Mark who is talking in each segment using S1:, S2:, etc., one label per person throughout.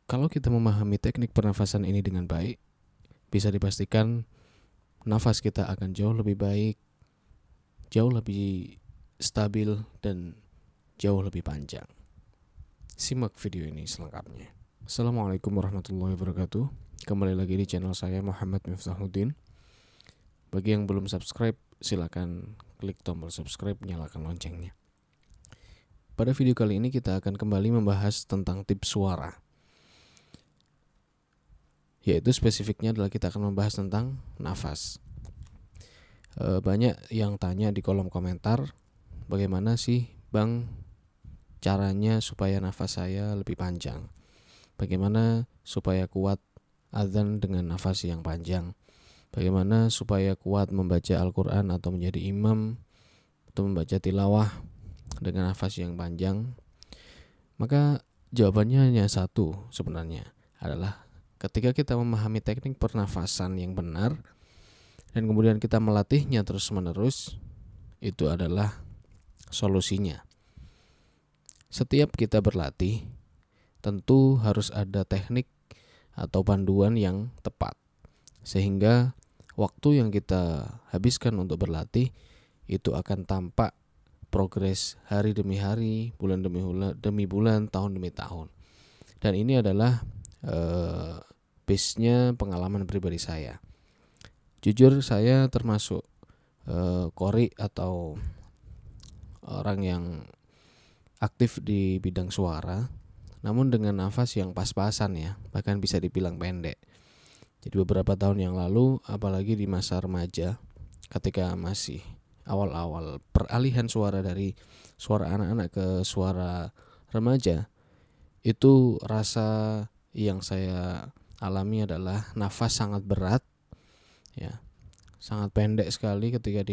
S1: Kalau kita memahami teknik pernafasan ini dengan baik, bisa dipastikan nafas kita akan jauh lebih baik, jauh lebih stabil, dan jauh lebih panjang. Simak video ini selengkapnya. Assalamualaikum warahmatullahi wabarakatuh. Kembali lagi di channel saya, Muhammad Miftahuddin. Bagi yang belum subscribe, silakan klik tombol subscribe, nyalakan loncengnya. Pada video kali ini kita akan kembali membahas tentang tips suara, yaitu spesifiknya adalah kita akan membahas tentang nafas. Banyak yang tanya di kolom komentar, bagaimana sih Bang caranya supaya nafas saya lebih panjang? Bagaimana supaya kuat azan dengan nafas yang panjang? Bagaimana supaya kuat membaca Al-Quran atau menjadi imam atau membaca tilawah dengan nafas yang panjang? Maka jawabannya hanya satu sebenarnya, adalah ketika kita memahami teknik pernafasan yang benar dan kemudian kita melatihnya terus-menerus, itu adalah solusinya. Setiap kita berlatih, tentu harus ada teknik atau panduan yang tepat, sehingga waktu yang kita habiskan untuk berlatih itu akan tampak progres hari demi hari, bulan demi bulan, tahun demi tahun. Dan ini adalah base-nya pengalaman pribadi saya. Jujur saya termasuk qori atau orang yang aktif di bidang suara, namun dengan nafas yang pas-pasan ya, bahkan bisa dibilang pendek. Jadi beberapa tahun yang lalu, apalagi di masa remaja, ketika masih awal-awal peralihan suara dari suara anak-anak ke suara remaja, itu rasa yang saya alami adalah nafas sangat berat, ya, sangat pendek sekali ketika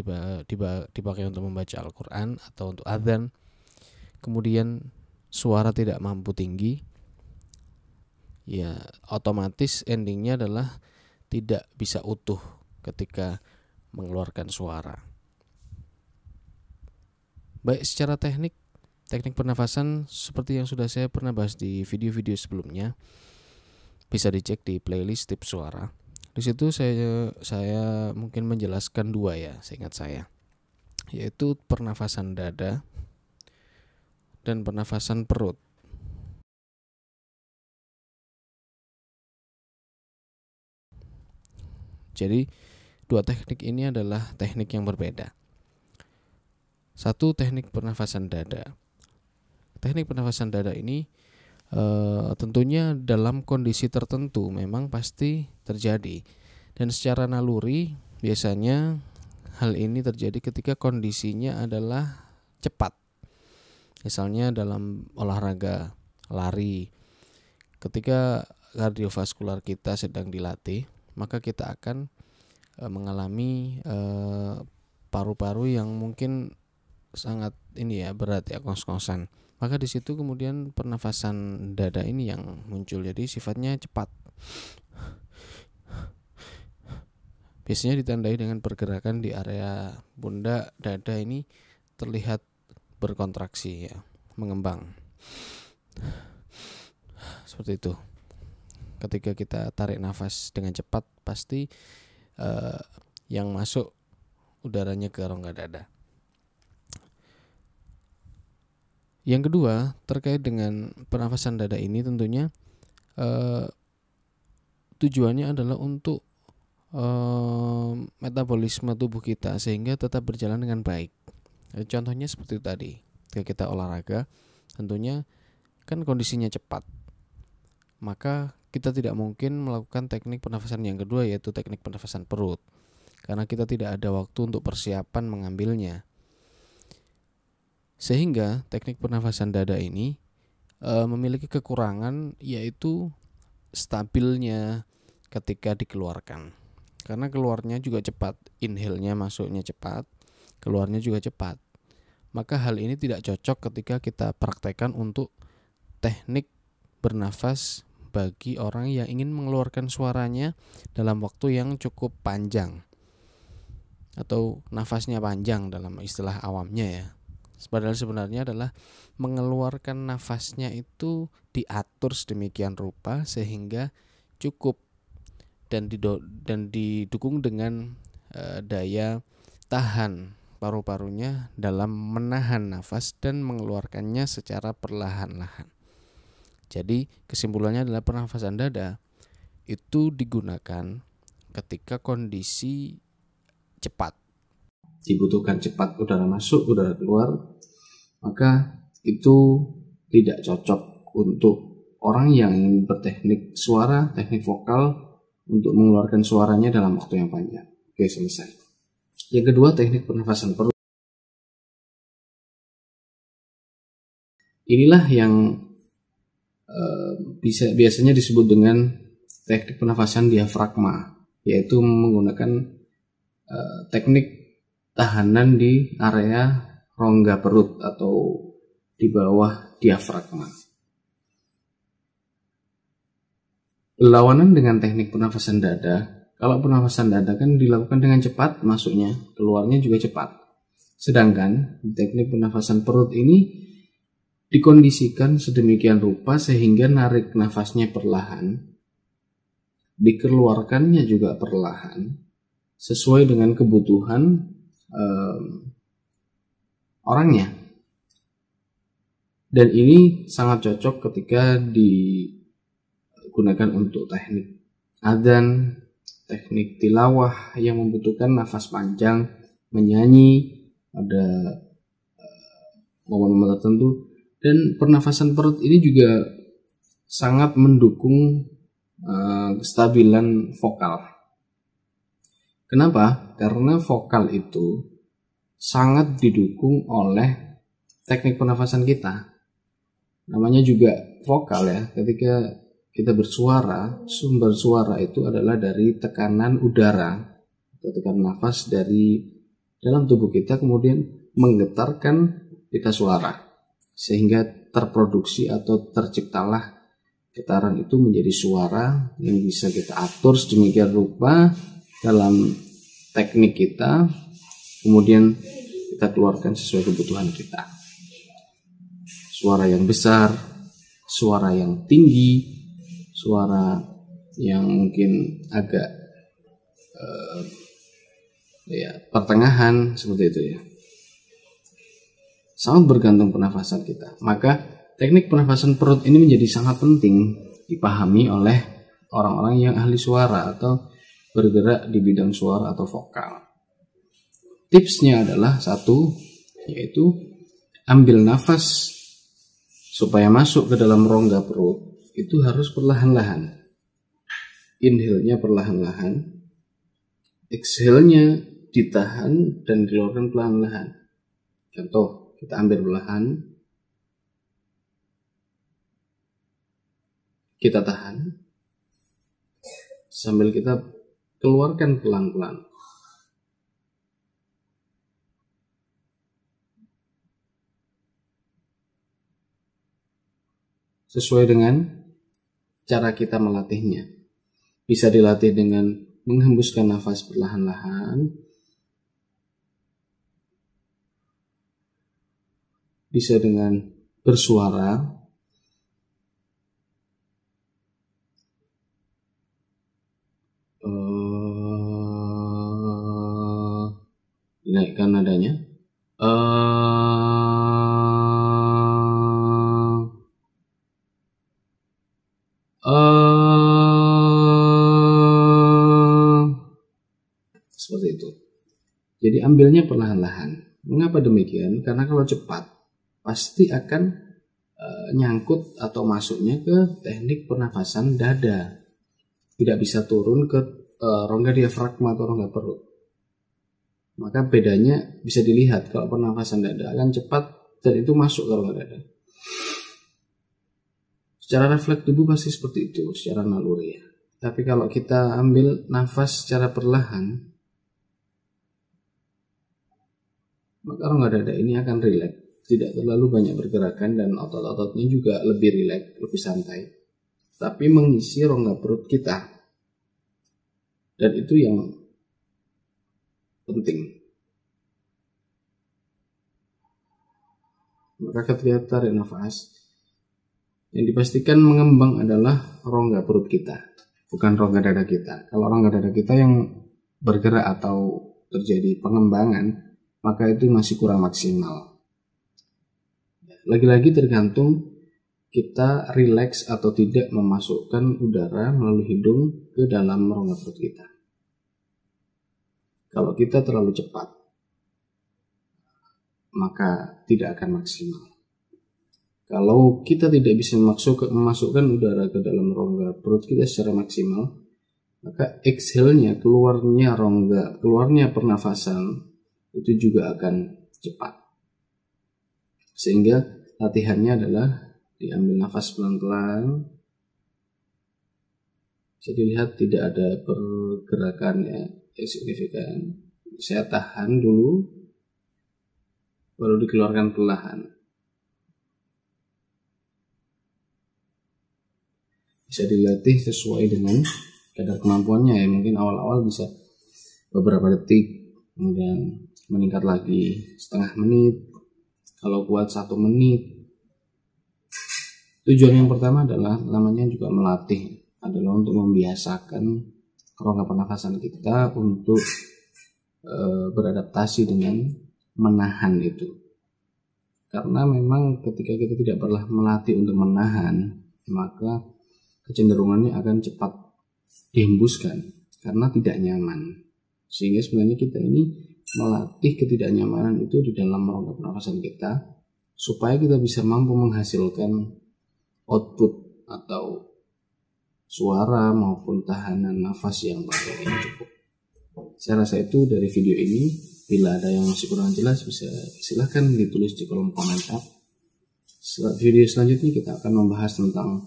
S1: dipakai untuk membaca Al-Quran atau untuk adzan. Kemudian suara tidak mampu tinggi, ya otomatis endingnya adalah tidak bisa utuh ketika mengeluarkan suara. Baik secara teknik pernafasan seperti yang sudah saya pernah bahas di video-video sebelumnya, bisa dicek di playlist tips suara. Di situ saya mungkin menjelaskan dua ya, seingat saya, yaitu pernafasan dada dan pernafasan perut. Jadi dua teknik ini adalah teknik yang berbeda. Satu, teknik pernafasan dada. Teknik pernafasan dada ini tentunya dalam kondisi tertentu memang pasti terjadi, dan secara naluri biasanya hal ini terjadi ketika kondisinya adalah cepat. Misalnya dalam olahraga lari, ketika kardiovaskular kita sedang dilatih, maka kita akan mengalami paru-paru yang mungkin sangat berat ya, kos-kosan. Maka di situ kemudian pernafasan dada ini yang muncul, jadi sifatnya cepat. Biasanya ditandai dengan pergerakan di area pundak, dada ini terlihat berkontraksi ya, mengembang. Seperti itu. Ketika kita tarik nafas dengan cepat, pasti yang masuk udaranya ke rongga dada. Yang kedua, terkait dengan pernafasan dada ini tentunya tujuannya adalah untuk metabolisme tubuh kita sehingga tetap berjalan dengan baik. Contohnya seperti tadi, ketika kita olahraga, tentunya kan kondisinya cepat, maka kita tidak mungkin melakukan teknik pernafasan yang kedua, yaitu teknik pernafasan perut, karena kita tidak ada waktu untuk persiapan mengambilnya. Sehingga teknik pernafasan dada ini memiliki kekurangan, yaitu stabilnya ketika dikeluarkan. Karena keluarnya juga cepat, inhale-nya masuknya cepat, keluarnya juga cepat. Maka hal ini tidak cocok ketika kita praktekkan untuk teknik bernafas bagi orang yang ingin mengeluarkan suaranya dalam waktu yang cukup panjang, atau nafasnya panjang dalam istilah awamnya ya. Padahal sebenarnya adalah mengeluarkan nafasnya itu diatur sedemikian rupa sehingga cukup dan didukung dengan daya tahan paru-parunya dalam menahan nafas dan mengeluarkannya secara perlahan-lahan. Jadi kesimpulannya adalah pernafasan dada itu digunakan ketika kondisi cepat. Dibutuhkan cepat udara masuk, udara keluar, maka itu tidak cocok untuk orang yang ingin berteknik suara, teknik vokal untuk mengeluarkan suaranya dalam waktu yang panjang. Oke, selesai. Yang kedua, teknik pernafasan perut. Inilah yang biasanya disebut dengan teknik pernafasan diafragma, yaitu menggunakan teknik tahanan di area rongga perut atau di bawah diafragma. Berlawanan dengan teknik pernafasan dada, kalau pernafasan dada kan dilakukan dengan cepat, masuknya, keluarnya juga cepat. Sedangkan teknik pernafasan perut ini dikondisikan sedemikian rupa sehingga narik nafasnya perlahan, dikeluarkannya juga perlahan, sesuai dengan kebutuhan orangnya. Dan ini sangat cocok ketika digunakan untuk teknik adzan, teknik tilawah yang membutuhkan nafas panjang, menyanyi pada momen-momen tertentu. Dan pernafasan perut ini juga sangat mendukung kestabilan vokal. Kenapa? Karena vokal itu sangat didukung oleh teknik pernafasan kita. Namanya juga vokal ya. Ketika kita bersuara, sumber suara itu adalah dari tekanan udara atau tekanan nafas dari dalam tubuh kita, kemudian menggetarkan pita suara sehingga terproduksi atau terciptalah getaran itu menjadi suara yang bisa kita atur sedemikian rupa dalam teknik kita, kemudian kita keluarkan sesuai kebutuhan kita. Suara yang besar, suara yang tinggi, suara yang mungkin agak pertengahan, seperti itu ya. Sangat bergantung pernafasan kita. Maka teknik pernafasan perut ini menjadi sangat penting dipahami oleh orang-orang yang ahli suara atau bergerak di bidang suara atau vokal. Tipsnya adalah satu, yaitu ambil nafas supaya masuk ke dalam rongga perut itu harus perlahan-lahan. Inhale-nya perlahan-lahan, exhale-nya ditahan dan dikeluarkan perlahan-lahan. Contoh, kita ambil perlahan, kita tahan, sambil kita keluarkan pelan-pelan. Sesuai dengan cara kita melatihnya. Bisa dilatih dengan menghembuskan nafas perlahan-lahan. Bisa dengan bersuara. Dinaikkan nadanya. Seperti itu. Jadi ambilnya perlahan-lahan. Mengapa demikian? Karena kalau cepat pasti akan nyangkut atau masuknya ke teknik pernafasan dada. Tidak bisa turun ke rongga diafragma atau rongga perut. Maka bedanya bisa dilihat kalau pernafasan dada akan cepat dan itu masuk ke rongga dada. Secara refleks tubuh pasti seperti itu, secara naluri ya. Tapi kalau kita ambil nafas secara perlahan, maka rongga dada ini akan rileks, tidak terlalu banyak bergerakan dan otot-ototnya juga lebih rileks, lebih santai. Tapi mengisi rongga perut kita. Dan itu yang penting. Maka ketika tarik nafas, yang dipastikan mengembang adalah rongga perut kita, bukan rongga dada kita. Kalau rongga dada kita yang bergerak atau terjadi pengembangan, maka itu masih kurang maksimal. Lagi-lagi tergantung kita rileks atau tidak memasukkan udara melalui hidung ke dalam rongga perut kita. Kalau kita terlalu cepat, maka tidak akan maksimal. Kalau kita tidak bisa memasukkan udara ke dalam rongga perut kita secara maksimal, maka exhale-nya, keluarnya pernafasan itu juga akan cepat. Sehingga latihannya adalah diambil nafas pelan-pelan. Bisa dilihat tidak ada pergerakan yang signifikan. Saya tahan dulu, baru dikeluarkan perlahan. Bisa dilatih sesuai dengan kadar kemampuannya ya. Mungkin awal-awal bisa beberapa detik, kemudian meningkat lagi setengah menit, kalau kuat 1 menit. Tujuan yang pertama adalah namanya juga melatih, adalah untuk membiasakan rongga pernafasan kita untuk beradaptasi dengan menahan itu. Karena memang ketika kita tidak pernah melatih untuk menahan, maka kecenderungannya akan cepat dihembuskan karena tidak nyaman. Sehingga sebenarnya kita ini melatih ketidaknyamanan itu di dalam rongga pernafasan kita supaya kita bisa mampu menghasilkan output atau suara maupun tahanan nafas yang baik yang cukup. Saya rasa itu dari video ini. Bila ada yang masih kurang jelas, bisa silahkan ditulis di kolom komentar. Video selanjutnya kita akan membahas tentang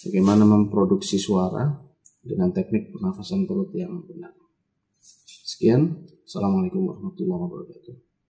S1: bagaimana memproduksi suara dengan teknik pernafasan perut yang benar. Sekian, Assalamualaikum warahmatullahi wabarakatuh.